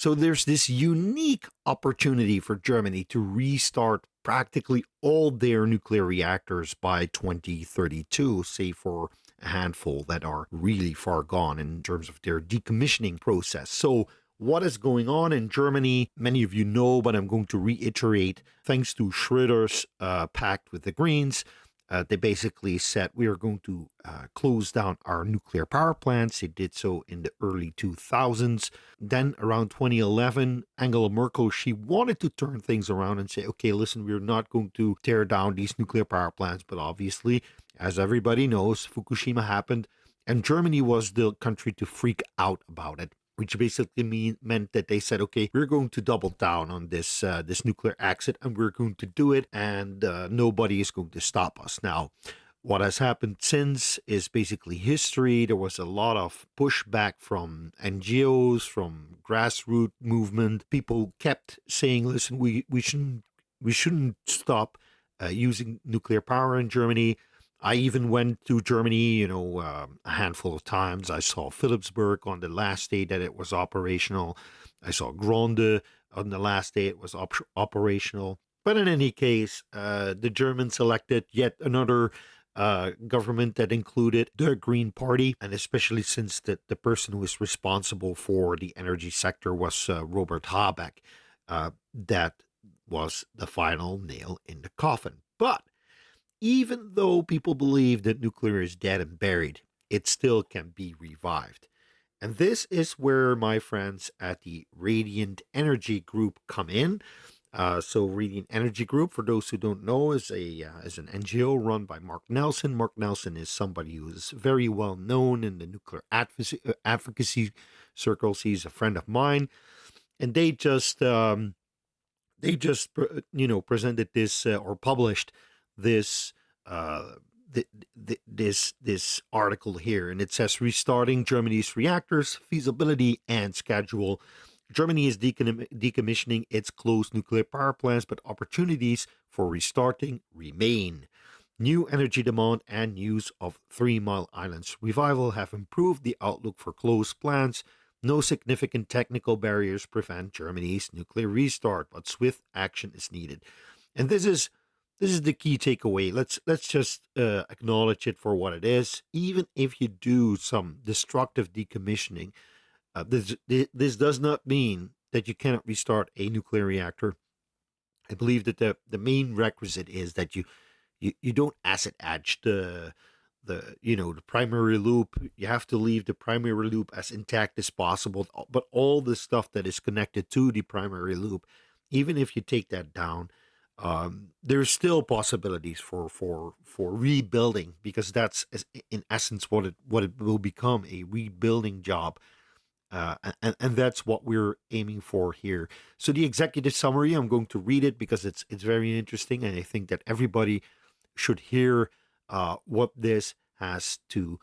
So there's this unique opportunity for Germany to restart practically all their nuclear reactors by 2032, save for a handful that are really far gone in terms of their decommissioning process. So what is going on in Germany? Many of you know, but I'm going to reiterate. Thanks to Schröder's pact with the Greens, they basically said we are going to close down our nuclear power plants. They did so in the early 2000s. Then around 2011, Angela Merkel, she wanted to turn things around and say, okay, listen, we're not going to tear down these nuclear power plants. But obviously, as everybody knows, Fukushima happened, and Germany was the country to freak out about it, which basically meant that they said, okay, we're going to double down on this nuclear exit, and we're going to do it, and nobody is going to stop us. Now, what has happened since is basically history. There was a lot of pushback from NGOs, from grassroots movement. People kept saying, listen, we shouldn't stop using nuclear power in Germany. I even went to Germany, a handful of times. I saw Philipsburg on the last day that it was operational. I saw Gronde on the last day it was operational. But in any case, the Germans elected yet another government that included the Green Party, and especially since the person who was responsible for the energy sector was Robert Habeck, that was the final nail in the coffin. But even though people believe that nuclear is dead and buried, it still can be revived. And this is where my friends at the Radiant Energy Group come in. So Radiant Energy Group, for those who don't know, is an NGO run by Mark Nelson. Mark Nelson is somebody who is very well known in the nuclear advocacy circles. He's a friend of mine, and they just presented this or published this this article here, and it says restarting Germany's reactors, feasibility and schedule. Germany is decommissioning its closed nuclear power plants, but opportunities for restarting remain. New energy demand and news of 3 Mile Island's revival have improved the outlook for closed plants. No significant technical barriers prevent Germany's nuclear restart, but swift action is needed. And this is the key takeaway. Let's just acknowledge it for what it is. Even if you do some destructive decommissioning, this does not mean that you cannot restart a nuclear reactor. I believe that the main requisite is that you don't acid etch the primary loop. You have to leave the primary loop as intact as possible. But all the stuff that is connected to the primary loop, even if you take that down, there's still possibilities for rebuilding, because that's in essence what it will become, a rebuilding job. And that's what we're aiming for here. So the executive summary, I'm going to read it because it's very interesting, and I think that everybody should hear what this has to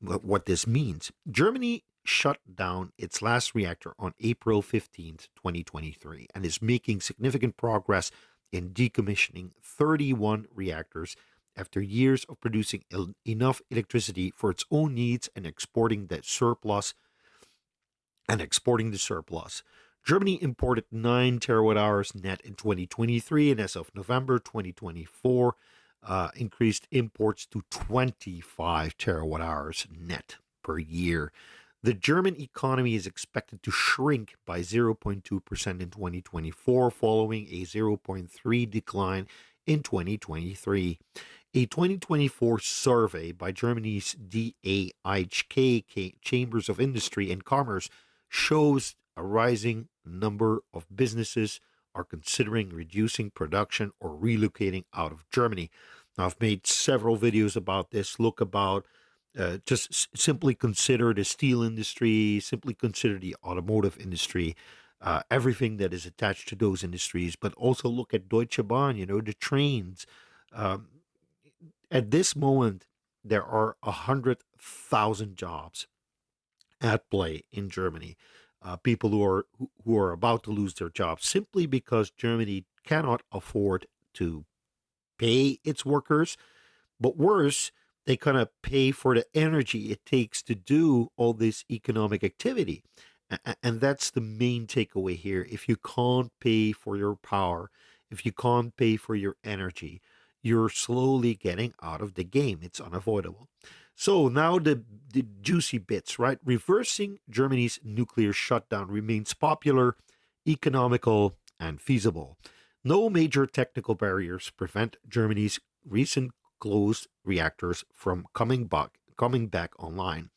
what this means. Germany shut down its last reactor on April 15th, 2023, and is making significant progress in decommissioning 31 reactors after years of producing enough electricity for its own needs and exporting the surplus. Germany imported 9 terawatt hours net in 2023, and as of November 2024, increased imports to 25 terawatt hours net per year. The German economy is expected to shrink by 0.2% in 2024, following a 0.3% decline in 2023. A 2024 survey by Germany's DAIHK Chambers of Industry and Commerce shows a rising number of businesses are considering reducing production or relocating out of Germany. Now, I've made several videos about this. Just simply consider the steel industry, simply consider the automotive industry, everything that is attached to those industries, but also look at Deutsche Bahn, the trains. At this moment, there are 100,000 jobs at play in Germany. People who are about to lose their jobs simply because Germany cannot afford to pay its workers, but worse, they kind of pay for the energy it takes to do all this economic activity. And that's the main takeaway here. If you can't pay for your power, if you can't pay for your energy, you're slowly getting out of the game. It's unavoidable. So now the juicy bits, right? Reversing Germany's nuclear shutdown remains popular, economical, and feasible. No major technical barriers prevent Germany's recent closed reactors from coming back online.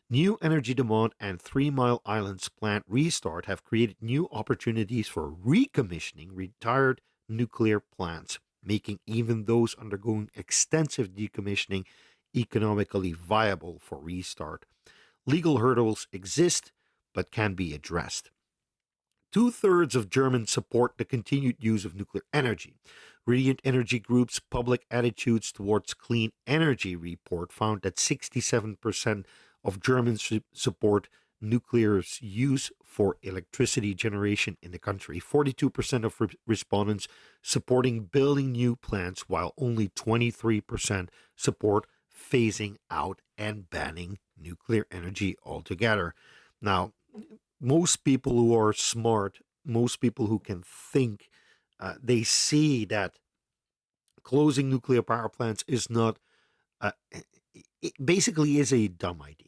New energy demand and 3 Mile Island's plant restart have created new opportunities for recommissioning retired nuclear plants, making even those undergoing extensive decommissioning economically viable for restart. Legal hurdles exist but can be addressed. Two-thirds of Germans support the continued use of nuclear energy. Radiant Energy Group's Public Attitudes Towards Clean Energy report found that 67% of Germans support nuclear's use for electricity generation in the country. 42% of respondents supporting building new plants, while only 23% support phasing out and banning nuclear energy altogether. Now, most people who are smart, most people who can think, they see that closing nuclear power plants is not, it basically is a dumb idea.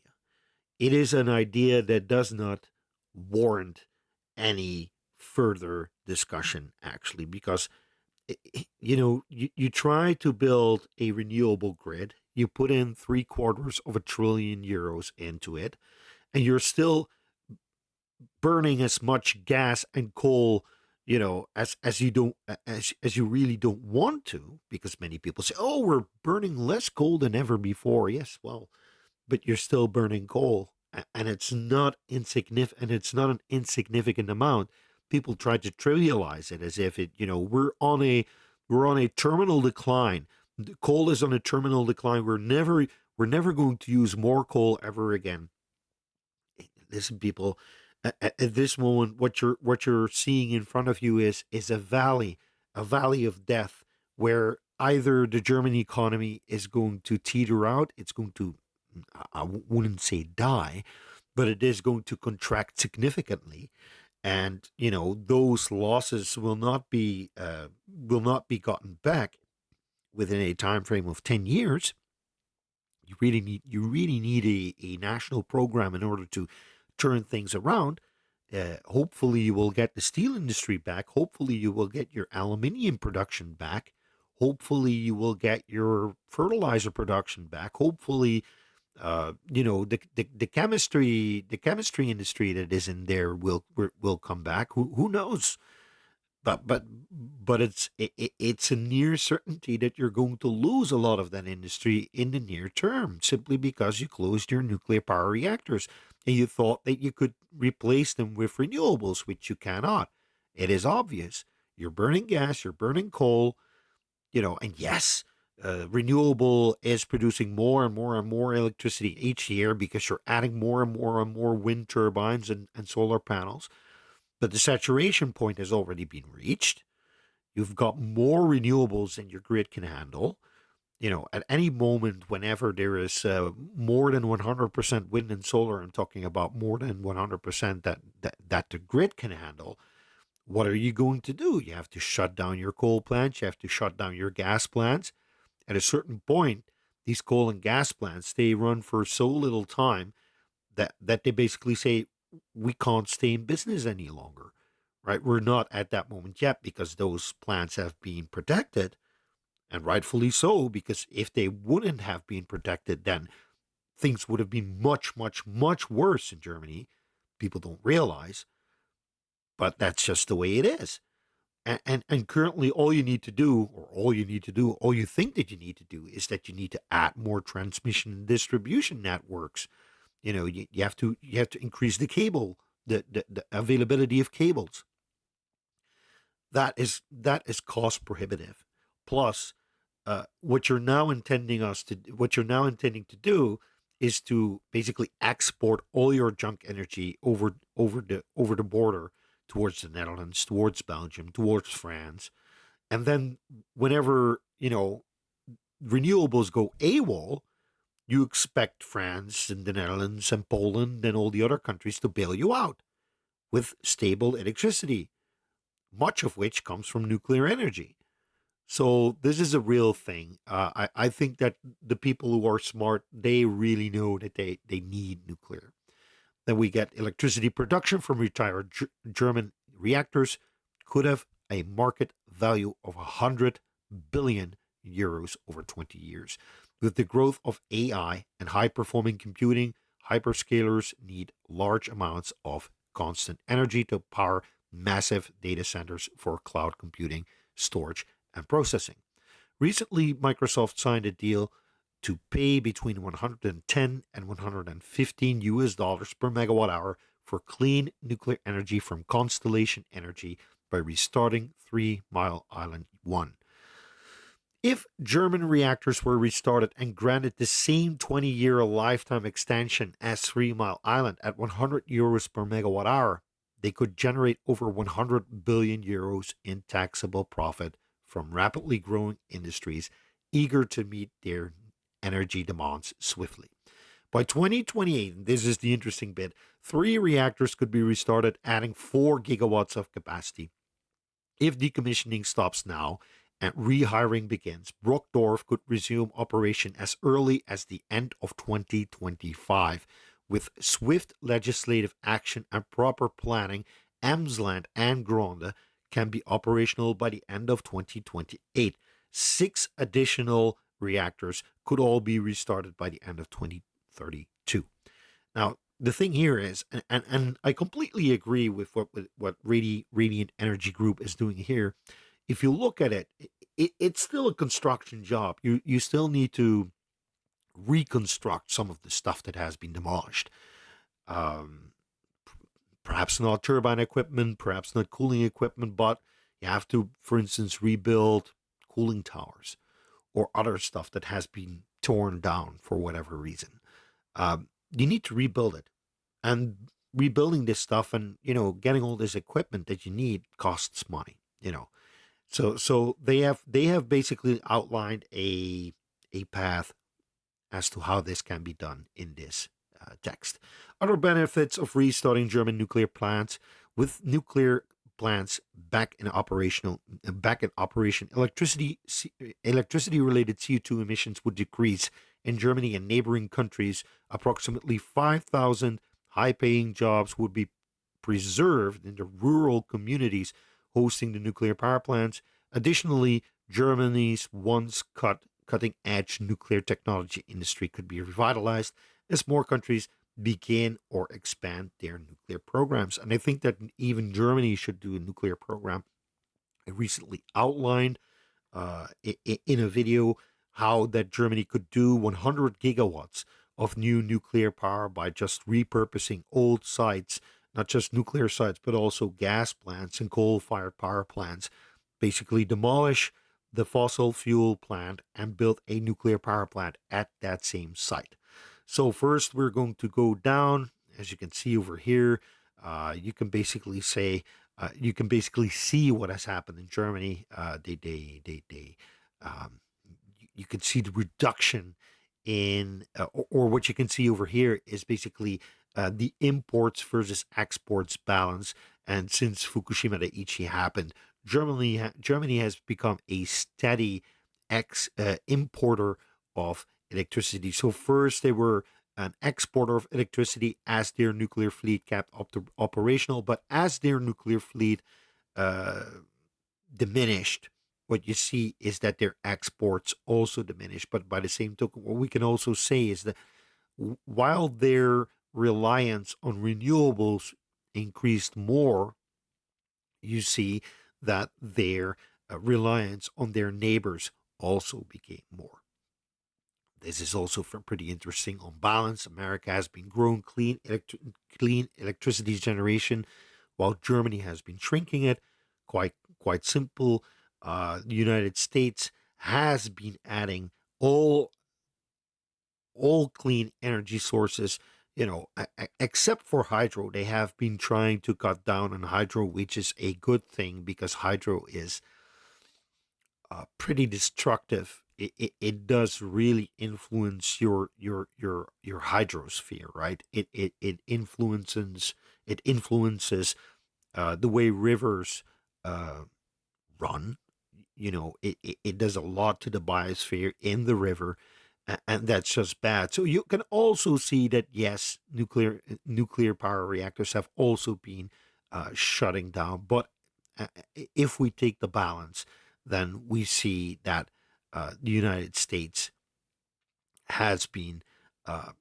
It is an idea that does not warrant any further discussion, actually, because, you try to build a renewable grid, you put in €750 billion into it, and you're still burning as much gas and coal, as you don't as you really don't want to, because many people say, oh, we're burning less coal than ever before. Yes, well, but you're still burning coal, and it's not insignificant, and it's not an insignificant amount. People try to trivialize it as if we're on a terminal decline. The coal is on a terminal decline. We're never going to use more coal ever again. Listen, people, at this moment, what you're seeing in front of you is a valley of death, where either the German economy is going to teeter out, it's going to, I wouldn't say die, but it is going to contract significantly, and those losses will not be gotten back within a time frame of 10 years. You really need a national program in order to turn things around. Hopefully, you will get the steel industry back. Hopefully, you will get your aluminium production back. Hopefully, you will get your fertilizer production back. Hopefully, the chemistry industry that is in there will come back. Who knows? But it's a near certainty that you're going to lose a lot of that industry in the near term, simply because you closed your nuclear power reactors and you thought that you could replace them with renewables, which you cannot. It is obvious. You're burning gas, you're burning coal, and yes, renewable is producing more and more and more electricity each year because you're adding more and more and more wind turbines and solar panels. But the saturation point has already been reached. You've got more renewables than your grid can handle. At any moment, whenever there is more than 100% wind and solar, I'm talking about more than 100% that the grid can handle. What are you going to do? You have to shut down your coal plants. You have to shut down your gas plants. At a certain point, these coal and gas plants, they run for so little time that they basically say, we can't stay in business any longer, right? We're not at that moment yet, because those plants have been protected, and rightfully so, because if they wouldn't have been protected, then things would have been much, much, much worse in Germany. People don't realize, but that's just the way it is. And currently, all you need to do, all you think that you need to do, is that you need to add more transmission and distribution networks. You have to increase the availability of cables. That is cost prohibitive. Plus, what you're now intending to do is to basically export all your junk energy over the border towards the Netherlands, towards Belgium, towards France, and then whenever renewables go AWOL, you expect France and the Netherlands and Poland and all the other countries to bail you out. with stable electricity, much of which comes from nuclear energy. So this is a real thing. I think that the people who are smart, they really know that they need nuclear. Then we get electricity production from retired German reactors could have a market value of 100 billion euros over 20 years. With the growth of AI and high performing computing, hyperscalers need large amounts of constant energy to power massive data centers for cloud computing, storage, and processing. Recently, Microsoft signed a deal to pay between 110 and 115 US dollars per megawatt hour for clean nuclear energy from Constellation Energy by restarting 3 Mile Island 1. If German reactors were restarted and granted the same 20-year lifetime extension as 3 Mile Island at 100 euros per megawatt hour, they could generate over 100 billion euros in taxable profit from rapidly growing industries eager to meet their energy demands swiftly. By 2028, and this is the interesting bit, 3 reactors could be restarted, adding 4 gigawatts of capacity. If decommissioning stops now and rehiring begins, Brockdorf could resume operation as early as the end of 2025. With swift legislative action and proper planning, Emsland and Gronde can be operational by the end of 2028. 6 additional reactors could all be restarted by the end of 2032. Now, the thing here is, and I completely agree with what Radiant Energy Group is doing here. If you look at it, it's still a construction job. You still need to reconstruct some of the stuff that has been demolished. Um, Perhaps not turbine equipment, perhaps not cooling equipment, but you have to, for instance, rebuild cooling towers or other stuff that has been torn down for whatever reason. You need to rebuild it, and rebuilding this stuff and getting all this equipment that you need costs money. So they have basically outlined a path as to how this can be done in this text. Other benefits of restarting German nuclear plants: with nuclear plants back in operation, electricity related CO2 emissions would decrease in Germany and neighboring countries. Approximately 5,000 high-paying jobs would be preserved in the rural communities hosting the nuclear power plants. Additionally, Germany's once cutting edge nuclear technology industry could be revitalized as more countries begin or expand their nuclear programs. And I think that even Germany should do a nuclear program. I recently outlined in a video how that Germany could do 100 gigawatts of new nuclear power by just repurposing old sites, not just nuclear sites, but also gas plants and coal fired power plants. Basically, demolish the fossil fuel plant and build a nuclear power plant at that same site. So first, we're going to go down. As you can see over here, you can basically see what has happened in Germany. Um, you can see the reduction in, or what you can see over here is basically the imports versus exports balance. And since Fukushima Daiichi happened, Germany has become a steady importer of electricity. So first they were an exporter of electricity as their nuclear fleet kept operational, but as their nuclear fleet uh, diminished, what you see is that their exports also diminished. But by the same token, what we can also say is that while their reliance on renewables increased more, you see that their reliance on their neighbors also became more. This is also pretty interesting. On balance, America has been growing clean electricity generation, while Germany has been shrinking it. Quite simple. The United States has been adding all clean energy sources. Except for hydro, they have been trying to cut down on hydro, which is a good thing because hydro is pretty destructive. It does really influence your hydrosphere, right? It It influences the way rivers uh, run. It does a lot to the biosphere in the river, and that's just bad. So you can also see that yes, nuclear power reactors have also been shutting down. But if we take the balance, then we see that the United States has been uh,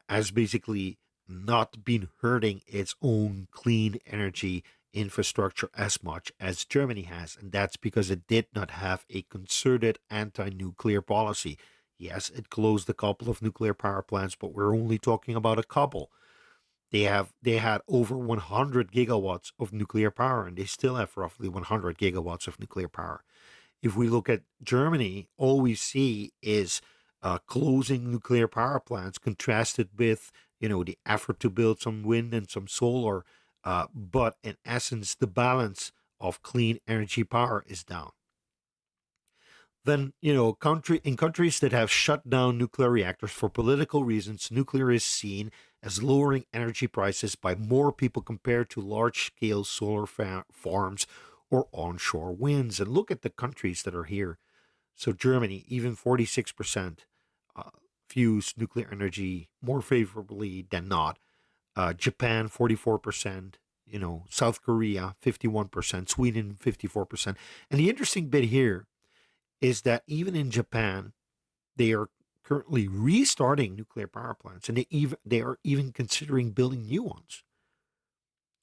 has basically not been hurting its own clean energy infrastructure as much as Germany has. And that's because it did not have a concerted anti nuclear policy. Yes, it closed a couple of nuclear power plants, but we're only talking about a couple. They had over 100 gigawatts of nuclear power, and they still have roughly 100 gigawatts of nuclear power. If we look at Germany, all we see is closing nuclear power plants contrasted with, the effort to build some wind and some solar. But in essence, the balance of clean energy power is down. Then, countries that have shut down nuclear reactors for political reasons, nuclear is seen as lowering energy prices by more people compared to large scale solar farms or onshore winds. And look at the countries that are here. So, Germany, even 46% views nuclear energy more favorably than not. Japan, 44%. South Korea, 51%. Sweden, 54%. And the interesting bit here is that even in Japan, they are currently restarting nuclear power plants, and they are even considering building new ones.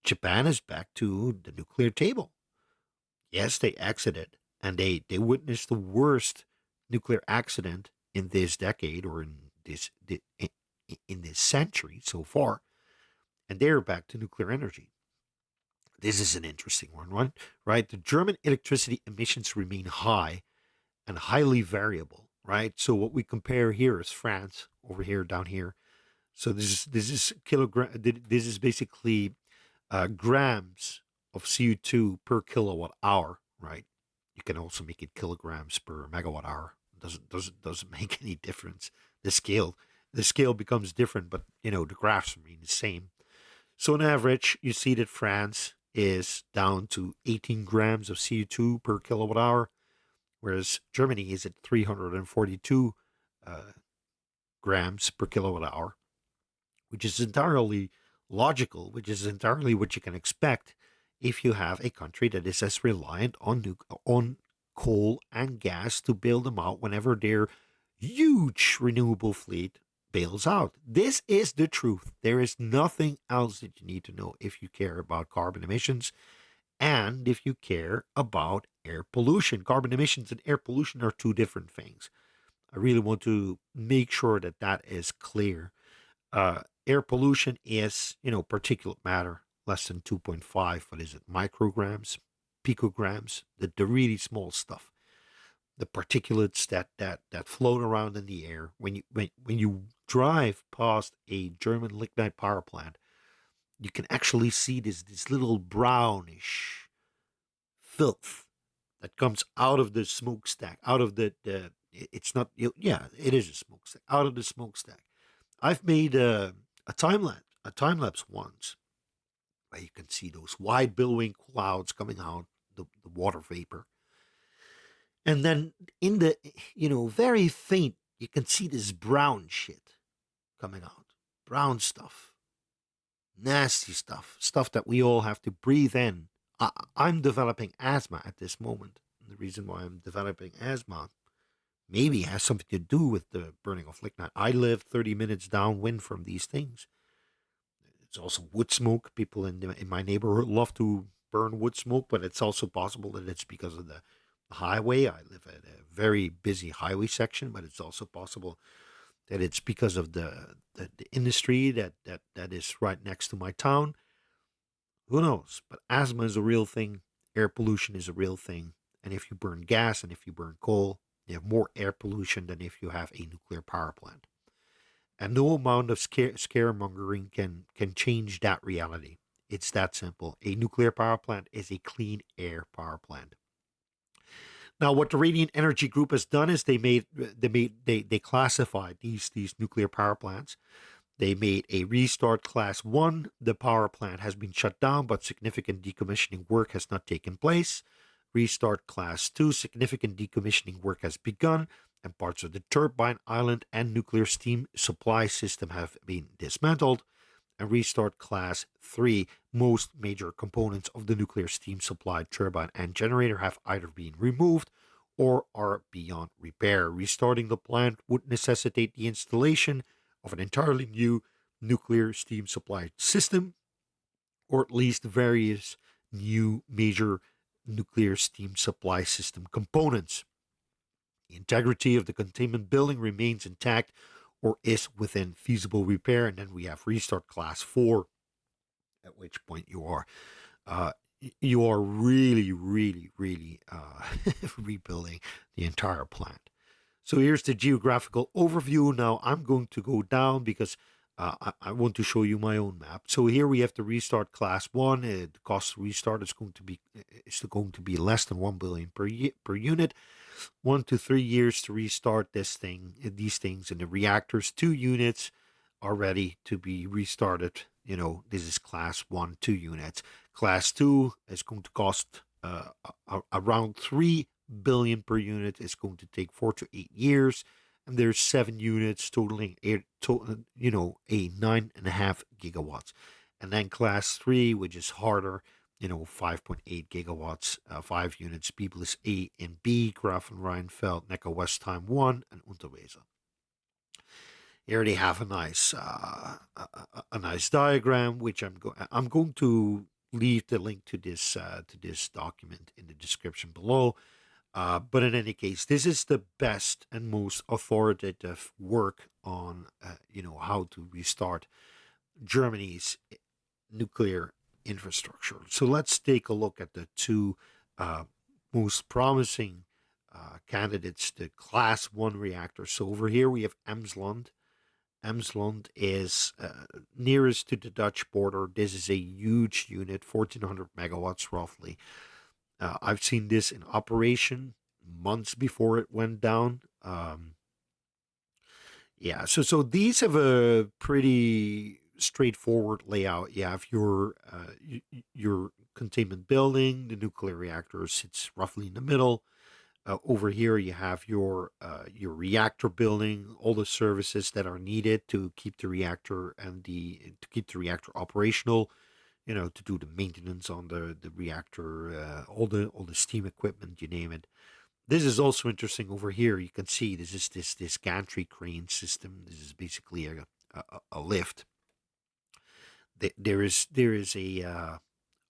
Japan is back to the nuclear table. Yes, they exited, and they witnessed the worst nuclear accident in this decade or in this century so far, and they're back to nuclear energy. This is an interesting one, right? Right, the German electricity emissions remain high and highly variable, right? So what we compare here is France over here, down here. So this is kilogram. This is basically grams of CO2 per kilowatt hour, right? You can also make it kilograms per megawatt hour. Doesn't make any difference. The scale becomes different, but the graphs remain the same. So on average, you see that France is down to 18 grams of CO2 per kilowatt hour, whereas Germany is at 342 uh, grams per kilowatt hour, which is entirely logical, which is entirely what you can expect if you have a country that is as reliant on coal and gas to bail them out whenever their huge renewable fleet bails out. This is the truth. There is nothing else that you need to know if you care about carbon emissions and if you care about air pollution. Carbon emissions and air pollution are two different things. I really want to make sure that that is clear. Air pollution is, particulate matter, less than 2.5, what is it, micrograms, picograms, the really small stuff. The particulates that float around in the air. When you drive past a German lignite power plant, you can actually see this little brownish filth that comes out of the smokestack, out of the it's not, yeah, it is a smokestack, out of the smokestack. I've made a time lapse once where you can see those wide billowing clouds coming out, the water vapor. And then in the, very faint, you can see this brown shit coming out. Brown stuff, nasty stuff that we all have to breathe in. I'm developing asthma at this moment. And the reason why I'm developing asthma maybe has something to do with the burning of lignite. I live 30 minutes downwind from these things. It's also wood smoke. People in my neighborhood love to burn wood smoke, but it's also possible that it's because of the highway. I live at a very busy highway section, but it's also possible that it's because of the industry that is right next to my town. Who knows? But asthma is a real thing. Air pollution is a real thing. And if you burn gas and if you burn coal, you have more air pollution than if you have a nuclear power plant. And no amount of scaremongering can change that reality. It's that simple. A nuclear power plant is a clean air power plant. Now, what the Radiant Energy Group has done is they classified these nuclear power plants. They made a restart class 1. The power plant has been shut down, but significant decommissioning work has not taken place. Restart class 2. Significant decommissioning work has begun, and parts of the turbine island and nuclear steam supply system have been dismantled. And restart class 3. Most major components of the nuclear steam supply turbine and generator have either been removed or are beyond repair. Restarting the plant would necessitate the installation of an entirely new nuclear steam supply system, or at least various new major nuclear steam supply system components. The integrity of the containment building remains intact or is within feasible repair. And then we have restart class 4, at which point uh, you are really, really, really rebuilding the entire plant. So here's the geographical overview. Now I'm going to go down because I want to show you my own map. So here we have the restart class 1. The cost to restart is going to be less than 1 billion per unit. 1 to 3 years to restart these things, and the reactors. 2 units are ready to be restarted. This is class 1, 2 units. Class 2 is going to cost around 3 billion per unit. It's going to take 4 to 8 years, and there's 7 units totaling a 9.5 gigawatts. And then class 3, which is harder, 5.8 gigawatts, 5 units, Biblis A and B, Grafenrheinfeld, Neckar-Westheim 1, and Unterweser. Here they have a nice diagram, which I'm going to leave the link to this document in the description below. But in any case, this is the best and most authoritative work on how to restart Germany's nuclear infrastructure. So let's take a look at the 2 most promising candidates, the class 1 reactors. So over here we have Emsland. Emsland is nearest to the Dutch border. This is a huge unit, 1400 megawatts roughly. I've seen this in operation months before it went down. So these have a pretty straightforward layout. You have your containment building. The nuclear reactor sits roughly in the middle. Over here, you have your reactor building, all the services that are needed to keep the reactor operational. To do the maintenance on the reactor, all the steam equipment, you name it. This is also interesting over here. You can see this is this gantry crane system. This is basically a lift. There is a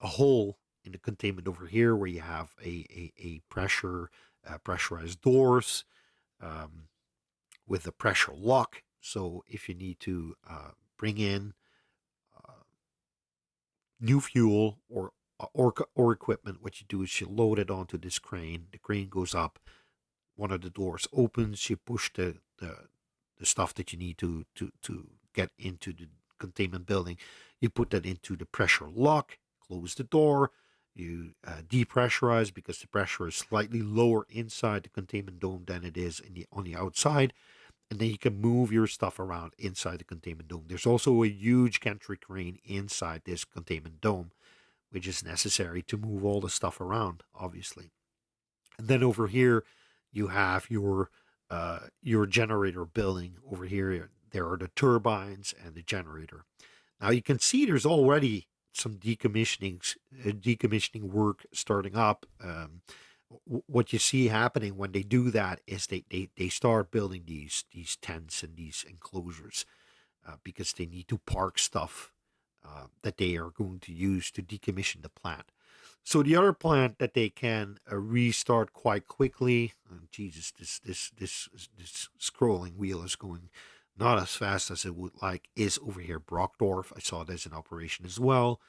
hole in the containment over here where you have a pressurized doors with a pressure lock. So if you need to bring in new fuel or equipment, what you do is you load it onto this crane. The crane goes up, one of the doors opens, you push the stuff that you need to get into the containment building. You put that into the pressure lock, close the door, you depressurize because the pressure is slightly lower inside the containment dome than it is on the outside. And then you can move your stuff around inside the containment dome. There's also a huge gantry crane inside this containment dome, which is necessary to move all the stuff around, obviously. And then over here, you have your generator building. Over here, there are the turbines and the generator. Now you can see there's already some decommissioning work starting up. What you see happening when they do that is they start building these tents and these enclosures because they need to park stuff that they are going to use to decommission the plant. So the other plant that they can restart quite quickly. Jesus, this scrolling wheel is going not as fast as it would like. Is over here Brockdorf. I saw this in operation as well.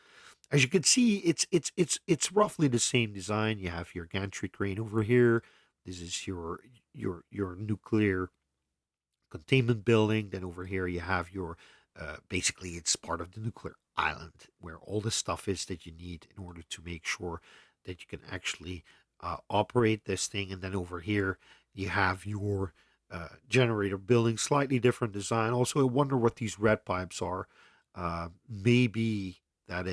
As you can see, it's roughly the same design. You have your gantry crane over here. This is your nuclear containment building. Then over here you have your basically it's part of the nuclear island where all the stuff is that you need in order to make sure that you can actually operate this thing. And then over here you have your generator building, slightly different design. Also, I wonder what these red pipes are. Maybe that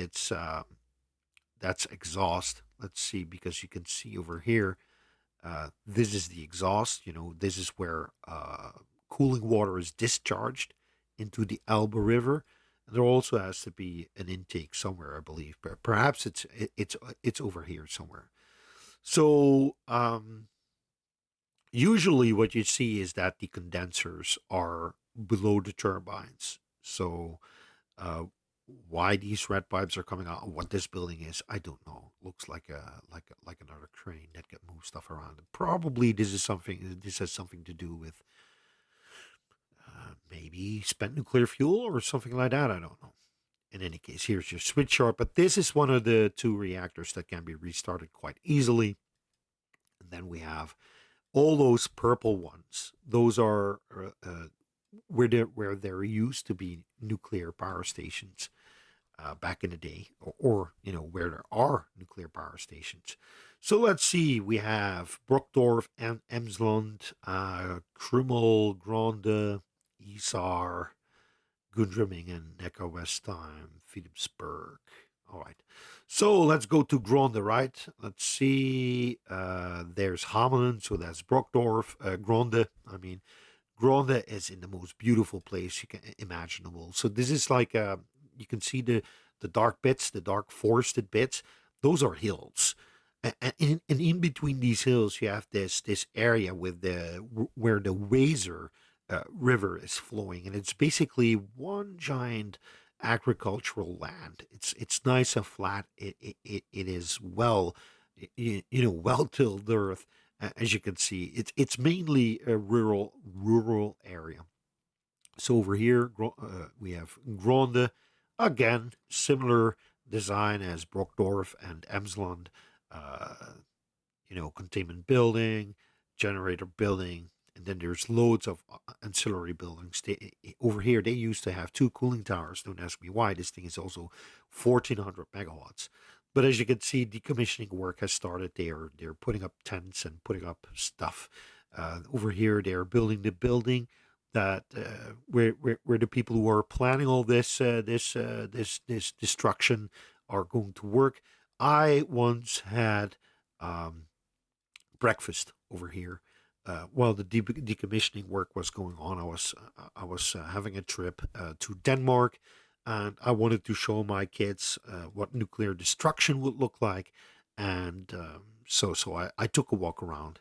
that's exhaust. Let's see, because you can see over here, this is the exhaust. This is where cooling water is discharged into the Elbe River. And there also has to be an intake somewhere, I believe. But perhaps it's over here somewhere. So usually, what you see is that the condensers are below the turbines. So uh, why these red pipes are coming out, what this building is, I don't know. Looks like another crane that can move stuff around. Probably this is something. This has something to do with maybe spent nuclear fuel or something like that. I don't know. In any case, here's your switch yard. But this is one of the two reactors that can be restarted quite easily. And then we have all those purple ones. Those are where there used to be nuclear power stations back in the day, or where there are nuclear power stations. So let's see. We have Brockdorf and Emsland, Krümmel, Grande, Isar, Gundremmingen, Neckar-Westheim, Philipsburg. All right. So let's go to Grande, right? Let's see. There's Hamelen, so that's Brockdorf. Grande, I mean, Grande is in the most beautiful place you can imaginable. So this is like you can see the dark bits, the dark forested bits. Those are hills, and in between these hills you have this area with where the Weser river is flowing, and it's basically one giant agricultural land. It's nice and flat. It is well tilled earth. As you can see, it's mainly a rural area. So over here we have Gronde, again similar design as Brockdorf and Emsland. Uh, containment building, generator building, and then there's loads of ancillary buildings. Over here, they used to have two cooling towers. Don't ask me why. This thing is also 1,400 megawatts. But as you can see, decommissioning work has started. They're putting up tents and putting up stuff. Over here, they're building the building that where the people who are planning all this destruction are going to work. I once had um, breakfast over here. While the decommissioning work was going on, I was having a trip to Denmark, and I wanted to show my kids what nuclear destruction would look like, and so I took a walk around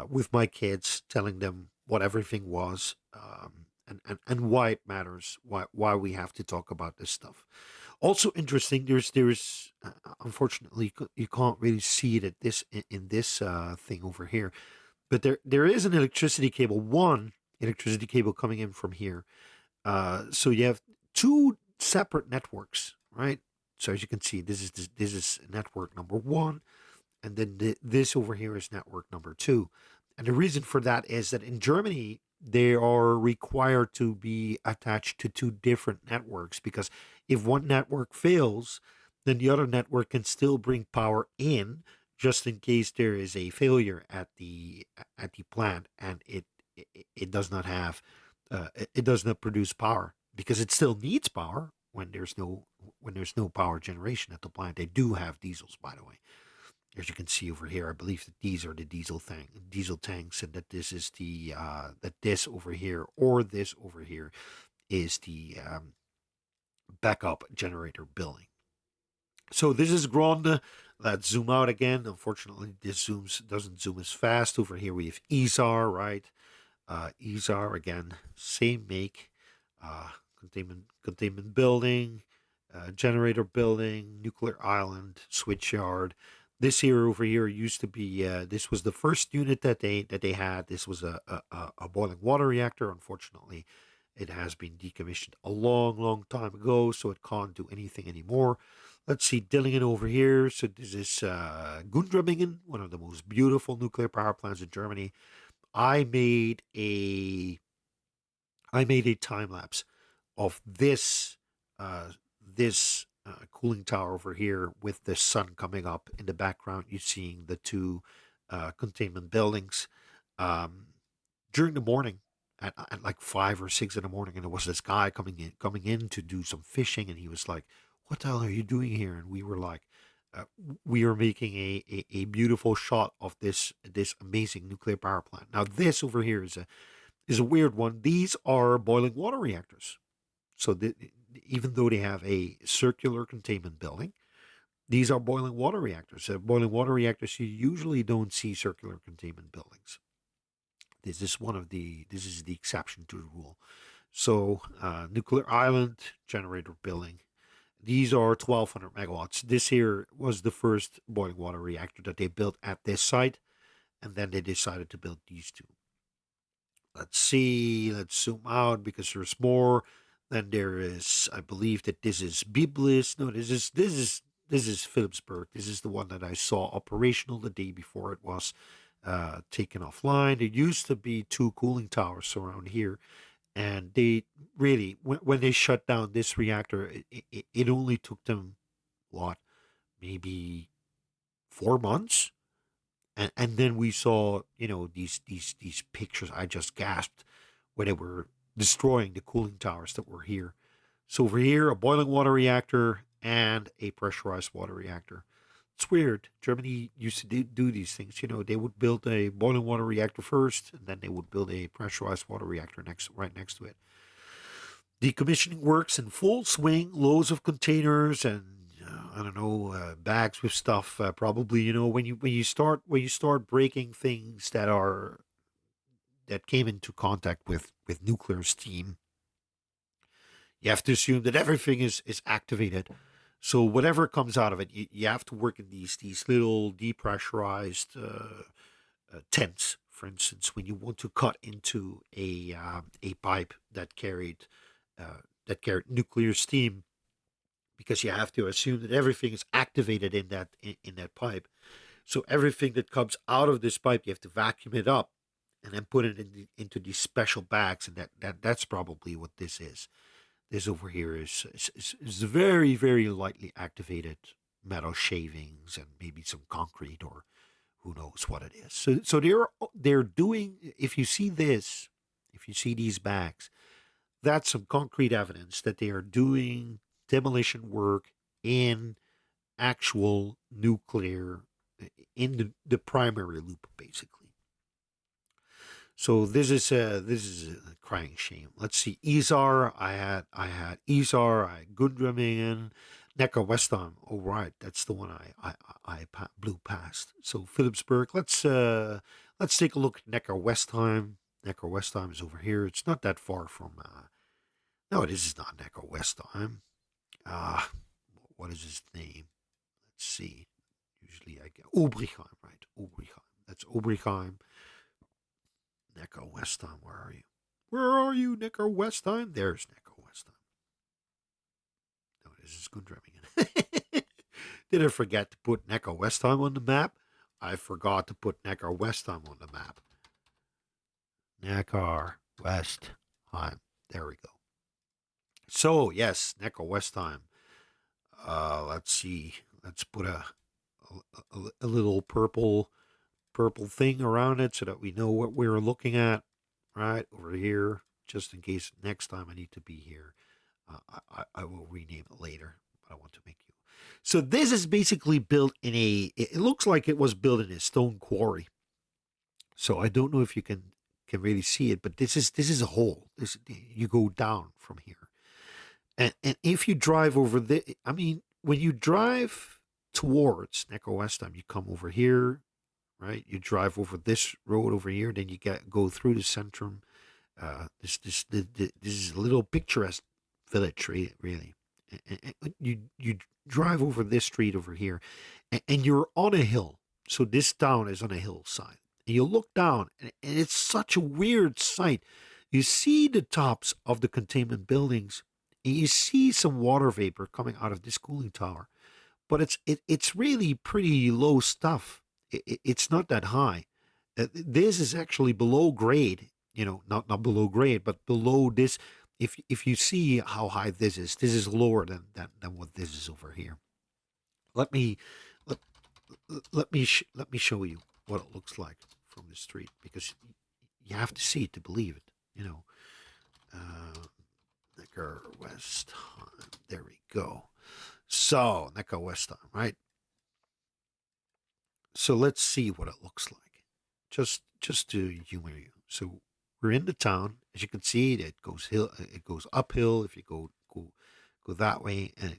with my kids, telling them what everything was, and why it matters, why we have to talk about this stuff. Also interesting. There's unfortunately you can't really see it at in this thing over here, but there is an electricity cable, one electricity cable coming in from here. So you have two separate networks, right? So as you can see, this is network number one, and then this over here is network number two. And the reason for that is that in Germany, they are required to be attached to two different networks, because if one network fails, then the other network can still bring power in, just in case there is a failure at the plant, and it does not have it does not produce power, because it still needs power when there's no power generation at the plant. They do have diesels, by the way. As you can see over here, I believe that these are the diesel tanks, and that this is that this over here, or this over here, is the backup generator building. So this is Grande. Let's zoom out again. Unfortunately, this doesn't zoom as fast. Over here we have Isar, right? Isar again, same make, containment building, generator building, nuclear island, switchyard. This here over here used to be. This was the first unit that they had. This was a boiling water reactor. Unfortunately, it has been decommissioned a long time ago, so it can't do anything anymore. Let's see, Dillingen over here. So this is Gundremmingen, one of the most beautiful nuclear power plants in Germany. I made a time lapse of this cooling tower over here, with the sun coming up in the background. You're seeing the two containment buildings. Um, during the morning at like 5 or 6 in the morning, and there was this guy coming in to do some fishing, and he was like, "What the hell are you doing here?" And we were like, uh, "We are making a beautiful shot of this amazing nuclear power plant." Now, this over here is a weird one. These are boiling water reactors. So even though they have a circular containment building, these are boiling water reactors. Boiling water reactors, you usually don't see circular containment buildings. This is the exception to the rule. So nuclear island generator building. These are 1200 megawatts. This here was the first boiling water reactor that they built at this site, and then they decided to build these two. Let's see. Let's zoom out because there's more. Then there is, I believe that this is Biblis. No, this is Philipsburg. This is the one that I saw operational the day before it was taken offline. There used to be two cooling towers around here, and they really, when they shut down this reactor, it only took them what, maybe 4 months, and then we saw, these pictures. I just gasped when they were destroying the cooling towers that were here. So over here, a boiling water reactor and a pressurized water reactor. It's weird. Germany used to do these things. They would build a boiling water reactor first, and then they would build a pressurized water reactor right next to it. Decommissioning works in full swing. Loads of containers and I don't know, bags with stuff. Probably, when you start breaking things that came into contact with nuclear steam, you have to assume that everything is activated. So whatever comes out of it, you have to work in these little depressurized tents. For instance, when you want to cut into a pipe that carried nuclear steam, because you have to assume that everything is activated in that pipe. So everything that comes out of this pipe, you have to vacuum it up and then put it into these special bags, and that's probably what this is. This over here is very, very lightly activated metal shavings and maybe some concrete, or who knows what it is. So they're doing. If you see this, if you see these bags, that's some concrete evidence that they are doing demolition work in actual nuclear, in the primary loop, basically. So this is a crying shame. Let's see, Isar. I had Isar. I had Gundramingen, Neckar Westheim. Oh right, that's the one I blew past. So Philipsburg. Let's take a look at Neckar Westheim. Neckar Westheim is over here. It's not that far from. No, this is not Neckar Westheim. Ah, what is his name? Let's see. Usually I get Obrichheim, right? Obrichheim. That's Obrichheim. Neckar Westheim, where are you? Where are you, Neckar Westheim? There's Neckar Westheim. No, this is Gundremmingen. Did I forget to put Neckar Westheim on the map? I forgot to put Neckar Westheim on the map. Neckar Westheim. There we go. So, yes, Neckar Westheim. Let's see. Let's put a little purple thing around it so that we know what we're looking at right over here, just in case next time I need to be here. I will rename it later, but I want to make you. So this is basically built in it looks like it was built in a stone quarry. So I don't know if you can really see it, but this is a hole. You go down from here. And if you drive over when you drive towards Neckar Westheim, you come over here, right? You drive over this road over here, then you go through the centrum. This is a little picturesque village, really. And you drive over this street over here, and you're on a hill. So this town is on a hillside, and you look down, and it's such a weird sight. You see the tops of the containment buildings, and you see some water vapor coming out of this cooling tower, but it's really pretty low stuff. It's not that high. This is actually below grade. Not below grade, but below this. If you see how high this is lower than what this is over here. Let me let me show you what it looks like from the street, because you have to see it to believe it. You know, Neckar Westheim. There we go. So Neckar Westheim, right? So let's see what it looks like. Just to humor you. So we're in the town. As you can see, it goes uphill if you go that way, and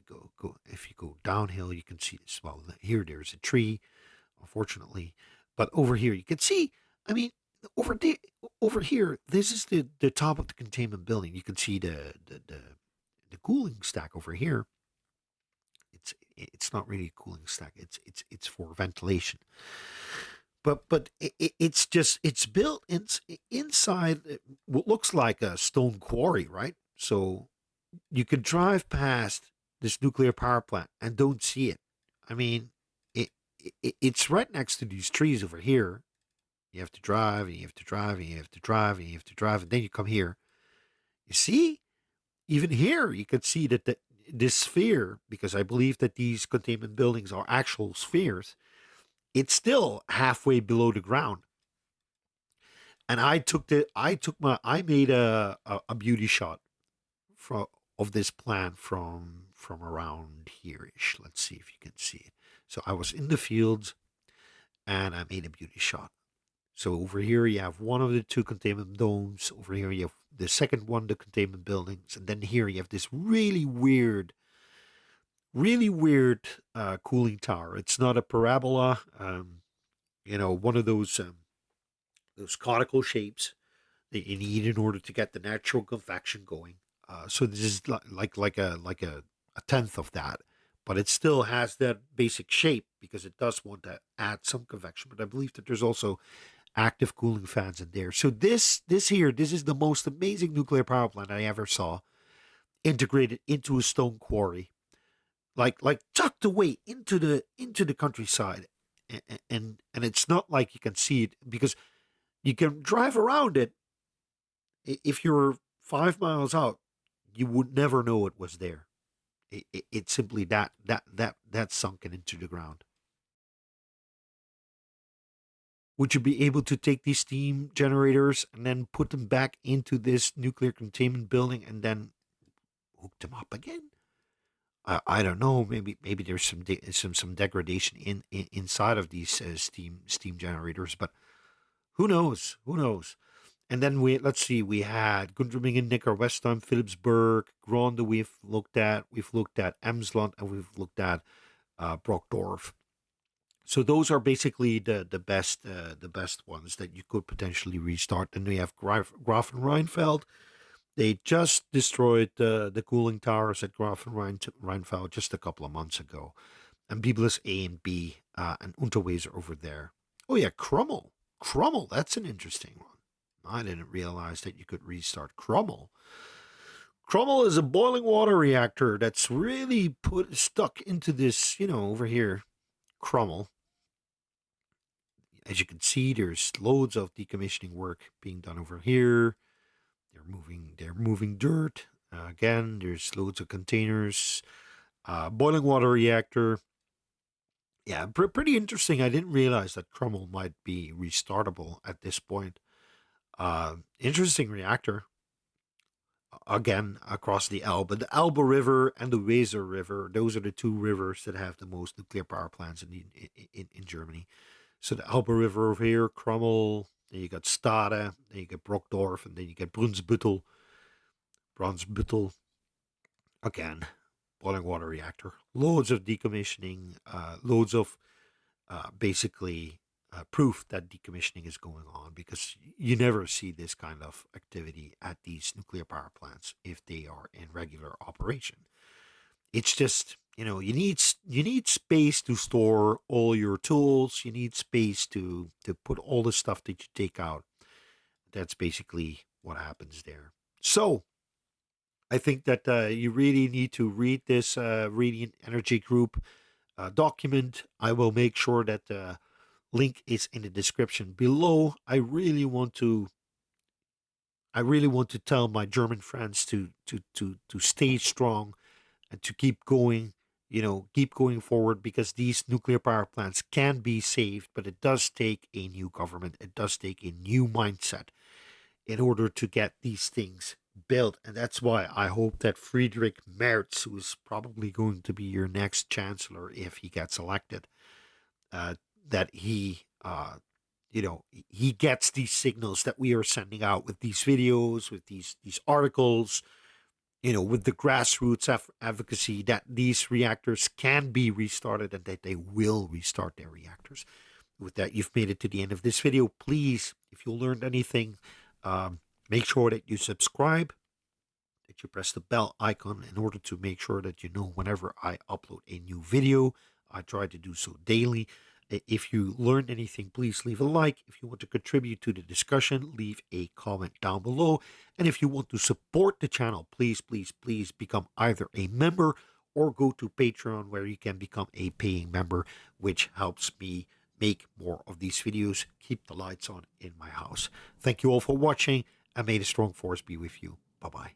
if you go downhill, you can see this. Well, here there's a tree, unfortunately, but over here you can see. I mean, over the over here, this is the top of the containment building. You can see the cooling stack over here. It's not really a cooling stack. It's for ventilation. But it's just it's built inside what looks like a stone quarry, right? So you could drive past this nuclear power plant and don't see it. I mean, it's right next to these trees over here. You have to drive, and you have to drive, and you have to drive, and you have to drive, and then you come here. You see, even here, you could see that this sphere, because I believe that these containment buildings are actual spheres, it's still halfway below the ground. And I made a beauty shot from of this plant from around here-ish. Let's see if you can see it. So I was in the fields and I made a beauty shot. So over here you have one of the two containment domes. Over here you have the second one, the containment buildings, and then here you have this really weird cooling tower. It's not a parabola, one of those conical shapes that you need in order to get the natural convection going. So this is like a tenth of that, but it still has that basic shape because it does want to add some convection. But I believe that there's also active cooling fans in there. So this is the most amazing nuclear power plant I ever saw, integrated into a stone quarry, like tucked away into the countryside, and it's not like you can see it because you can drive around it. If you're 5 miles out, you would never know it was there. It's simply that's sunken into the ground. Would you be able to take these steam generators and then put them back into this nuclear containment building and then hook them up again? I don't know. Maybe there's some degradation inside of these steam generators, but who knows? Who knows? And then let's see, we had Gundremmingen, Neckar Westheim, Philipsburg, Gronde. We've looked at Emsland, and we've looked at Brockdorf. So those are basically the best ones that you could potentially restart. Then we have Grafenrheinfeld. They just destroyed the cooling towers at Grafenrheinfeld just a couple of months ago. And Biblis A and B and Unterweser over there. Oh yeah, Krummel. Krummel, that's an interesting one. I didn't realize that you could restart Krummel. Krummel is a boiling water reactor that's really stuck into this, over here, Krummel. As you can see, there's loads of decommissioning work being done over here. They're moving dirt. Again, there's loads of containers. Boiling water reactor. Yeah, pretty interesting. I didn't realize that Krummel might be restartable at this point. Interesting reactor. Again, across the Elbe. The Elbe River and the Weser River, those are the two rivers that have the most nuclear power plants in Germany. So the Elbe River over here, Krummel, then you got Stade, then you get Brockdorf, and then you get Brunsbüttel. Again, boiling water reactor. Loads of decommissioning, loads of basically proof that decommissioning is going on, because you never see this kind of activity at these nuclear power plants if they are in regular operation. It's just, you need space to store all your tools. You need space to put all the stuff that you take out. That's basically what happens there. So I think that you really need to read this Radiant Energy Group document. I will make sure that the link is in the description below. I really want to tell my German friends to stay strong and to keep going, keep going forward, because these nuclear power plants can be saved, but it does take a new government. It does take a new mindset. in order to get these things built. And that's why I hope that Friedrich Merz, who is probably going to be your next chancellor if he gets elected, that he gets these signals that we are sending out with these videos, with these articles, with the grassroots advocacy, that these reactors can be restarted and that they will restart their reactors. With that, you've made it to the end of this video. Please, if you learned anything, make sure that you subscribe, that you press the bell icon in order to make sure that you know whenever I upload a new video. I try to do so daily. If you learned anything, please leave a like. If you want to contribute to the discussion, leave a comment down below. And if you want to support the channel, please become either a member or go to Patreon, where you can become a paying member, which helps me make more of these videos, keep the lights on in my house. Thank you all for watching, and may the strong force be with you. Bye-bye.